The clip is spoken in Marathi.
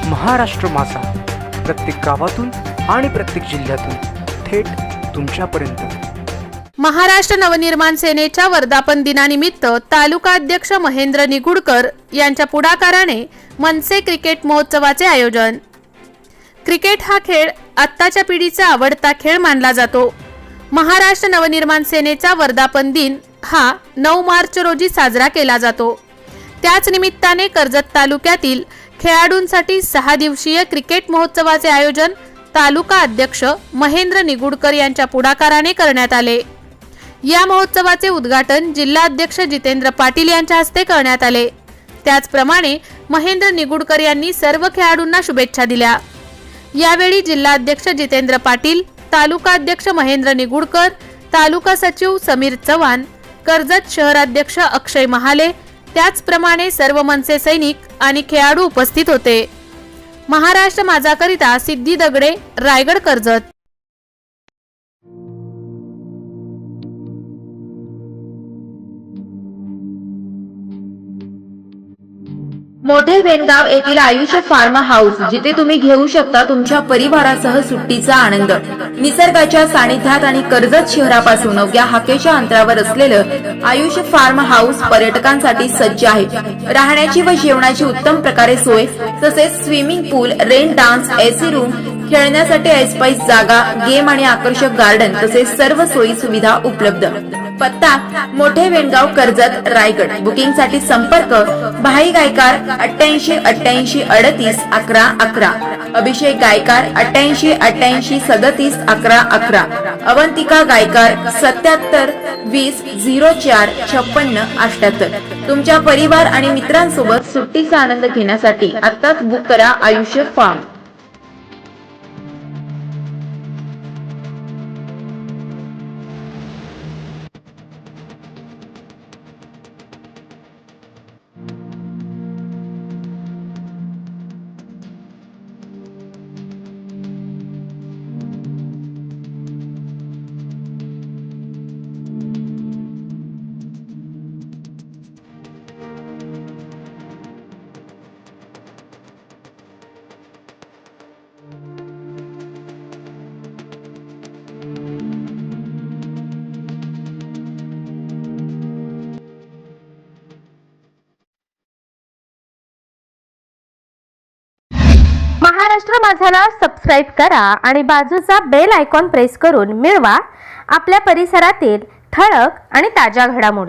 महाराष्ट्र माझा, प्रत्येक गावातून आणि प्रत्येक जिल्ह्यातून थेट तुमच्यापर्यंत। महाराष्ट्र नवनिर्माण सेनेच्या वर्धापन दिनानिमित्त तालुका अध्यक्ष महेंद्र निगुडकर यांच्या पुढाकाराने मनसे क्रिकेट महोत्सवाचे आयोजन। क्रिकेट हा खेळ आत्ताच्या पिढीचा आवडता खेळ मानला जातो। महाराष्ट्र नवनिर्माण सेनेचा वर्धापन दिन हा 9 मार्च रोजी साजरा केला जातो। त्याच निमित्ताने कर्जत तालुक्यातील खेळाडूंसाठी 6 दिवसीय क्रिकेट महोत्सवाचे आयोजन तालुका अध्यक्ष महेंद्र निगुडकर यांच्या पुढाकाराने करण्यात आले। या महोत्सवाचे उद्घाटन जिल्हाध्यक्ष जितेंद्र पाटील यांच्या हस्ते करण्यात आले। त्याचप्रमाणे महेंद्र निगुडकर यांनी सर्व खेळाडूंना शुभेच्छा दिल्या। यावेळी जिल्हाध्यक्ष जितेंद्र पाटील, तालुका अध्यक्ष महेंद्र निगुडकर, तालुका सचिव समीर चव्हाण, कर्जत शहराध्यक्ष अक्षय महाले, त्याचप्रमाणे सर्व मनसे सैनिक आणि खेळाडू उपस्थित होते। महाराष्ट्र माझा करिता सिद्धी दगडे, रायगड, कर्जत। मोठे वेणगाव येथील आयुष फार्म हाऊस, जिथे तुम्ही घेऊ शकता तुमच्या परिवारासह सुट्टीचा आनंद। निसर्गाच्या सानिध्यात आणि कर्जत शहरापासून अवघ्या हाकेच्या अंतरावर असलेलं आयुष फार्म हाऊस पर्यटकांसाठी सज्ज आहे। राहण्याची व जेवणाची उत्तम प्रकारे सोय, तसेच स्विमिंग पूल, रेन डान्स, एसी रूम, खेळण्यासाठी ऐसपैस जागा, गेम आणि आकर्षक गार्डन तसेच सर्व सोयी सुविधा उपलब्ध। पत्ता मोठे वेणगाव, कर्जत, रायगड। बुकिंग साठी संपर्क भाई गायकार 88 88 38 11 11, अभिषेक गायकार 88 88 37 11 11, अवंतिका गायकार 77 20 04 56 78। तुमच्या परिवार आणि मित्रांसोबत सुट्टीचा आनंद घेण्यासाठी आत्ताच बुक करा आयुष्य फार्म। महाराष्ट्र माझाला सबस्क्राइब करा आणि बाजूचा बेल आयकॉन प्रेस करून मिळवा आपल्या परिसरातील ठळक आणि ताज्या घडामोडी।